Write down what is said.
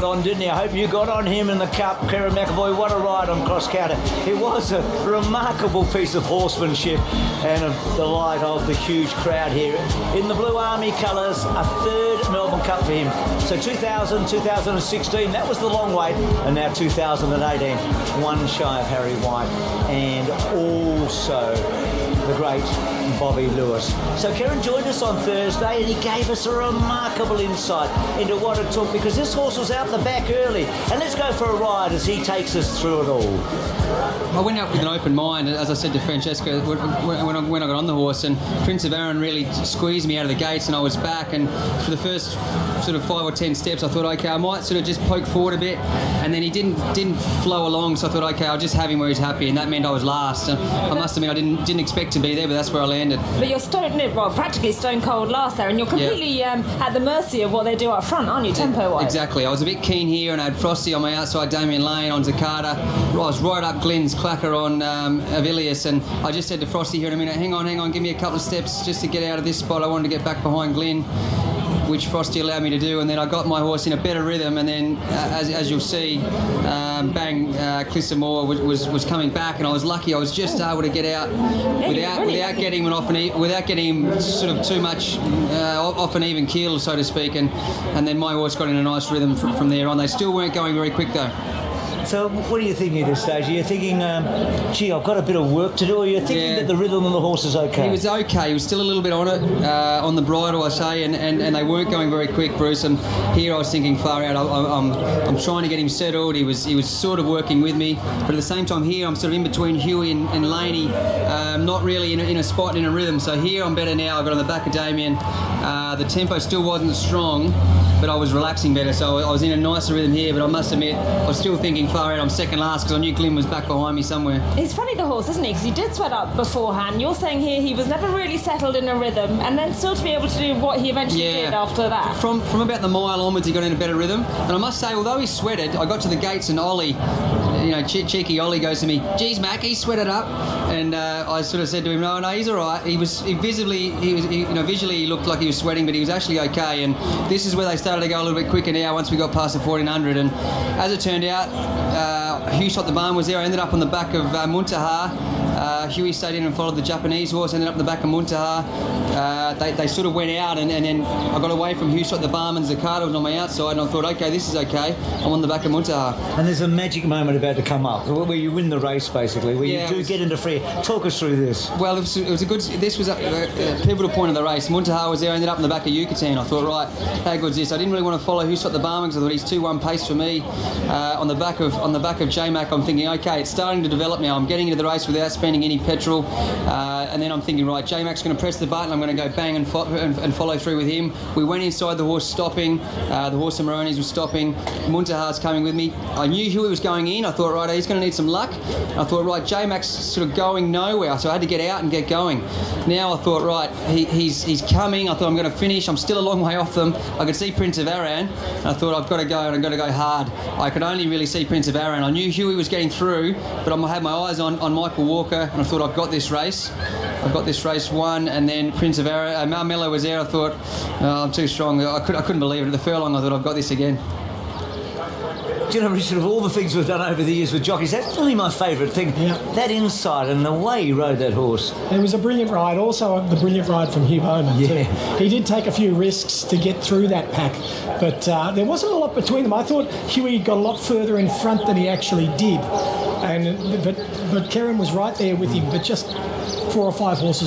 On, didn't he? I hope you got on him in the Cup, Kieran McEvoy. What a ride on cross counter. It was a remarkable piece of horsemanship and a delight of the huge crowd here. In the Blue Army colours, a third Melbourne Cup for him. So 2000, 2016, that was the long wait, and now 2018, one shy of Harry White, and also the great Bobby Lewis. So Kieran joined us on Thursday and he gave us a remarkable insight into what it took, because this horse was out the back early. And let's go for a ride as he takes us through it all. I went out with an open mind, as I said to Francesca when I got on the horse, and Prince of Arran really squeezed me out of the gates, and I was back, and for the first sort of 5 or 10 steps I thought, okay, I might sort of just poke forward a bit, and then he didn't flow along, so I thought, okay, I'll just have him where he's happy, and that meant I was last. And I must admit I didn't expect to be there, but that's where I landed. But you're practically stone cold last there, and you're completely at the mercy of what they do up front, aren't you, tempo-wise? Exactly. I was a bit keen here, and I had Frosty on my outside, Damien Lane on Zacata. I was right up Glenn's clacker on Avilius, and I just said to Frosty here in a minute, hang on, give me a couple of steps just to get out of this spot. I wanted to get back behind Glenn, which Frosty allowed me to do, and then I got my horse in a better rhythm, and then as you'll see, Clissamore was coming back, and I was lucky I was just able to get out without getting him sort of too much off an even keel, so to speak, and then my horse got in a nice rhythm from there on. They still weren't going very quick though. So what are you thinking at this stage? Are you thinking, gee, I've got a bit of work to do, or are you thinking that the rhythm of the horse is okay? He was okay. He was still a little bit on it, on the bridle, I say, and they weren't going very quick, Bruce. And here I was thinking, far out, I'm trying to get him settled. He was sort of working with me, but at the same time here I'm sort of in between Huey and Laney, not really in a spot, in a rhythm. So here I'm better now. I got on the back of Damien. The tempo still wasn't strong, but I was relaxing better, so I was in a nicer rhythm here. But I must admit, I was still thinking far out, I'm second last, because I knew Glenn was back behind me somewhere. It's funny, the horse, isn't he? Because he did sweat up beforehand. You're saying here he was never really settled in a rhythm, and then still to be able to do what he eventually did after that. From about the mile onwards, he got in a better rhythm. And I must say, although he sweated, I got to the gates and Ollie, cheeky Ollie goes to me, geez, Mac, he sweated up. And I sort of said to him, no, he's all right. Visually he looked like he was sweating, but he was actually okay. And this is where they started to go a little bit quicker now once we got past the 1400. And as it turned out, Hugh Shot the Barn was there. I ended up on the back of Muntaha. Huey stayed in and followed the Japanese horse, ended up in the back of Muntaha. They sort of went out, and then I got away from Hugh Shot the Barn, and Zacata was on my outside, and I thought, okay, this is okay. I'm on the back of Muntaha. And there's a magic moment about to come up, where you win the race, basically, where you do get into free. Talk us through this. Well, this was a pivotal point of the race. Muntaha was there, ended up in the back of Yucatan. I thought, right, how good's this? I didn't really want to follow Hugh Shot the Barn, because I thought he's 2-1 pace for me. On the back of J-Mac, I'm thinking, okay, it's starting to develop now. I'm getting into the race without spending any petrol, and then I'm thinking, right, J-Mac's going to press the button. I'm going to go bang and follow through with him. We went inside, the horse stopping. The horse of Maronis was stopping. Muntaha's coming with me. I knew Huey was going in. I thought, right, he's going to need some luck. I thought, right, J-Mac's sort of going nowhere, so I had to get out and get going. Now I thought, right, he's coming. I thought, I'm going to finish. I'm still a long way off them. I could see Prince of Arran. I thought, I've got to go, and I've got to go hard. I could only really see Prince of Arran. I knew Huey was getting through, but I had my eyes on Michael Walker, and I thought, I've got this race. I've got this race won, and then Prince of Arran, Marmello was there. I thought, I'm too strong. I couldn't believe it. At the furlong, I thought, I've got this again. Do you know, Richard, of all the things we've done over the years with jockeys, that's really my favourite thing. Yeah. That insight and the way he rode that horse. It was a brilliant ride. Also, the brilliant ride from Hugh Bowman. Yeah. He did take a few risks to get through that pack, but there wasn't a lot between them. I thought Huey got a lot further in front than he actually did, but Kieran was right there with him, but just 4 or 5 horses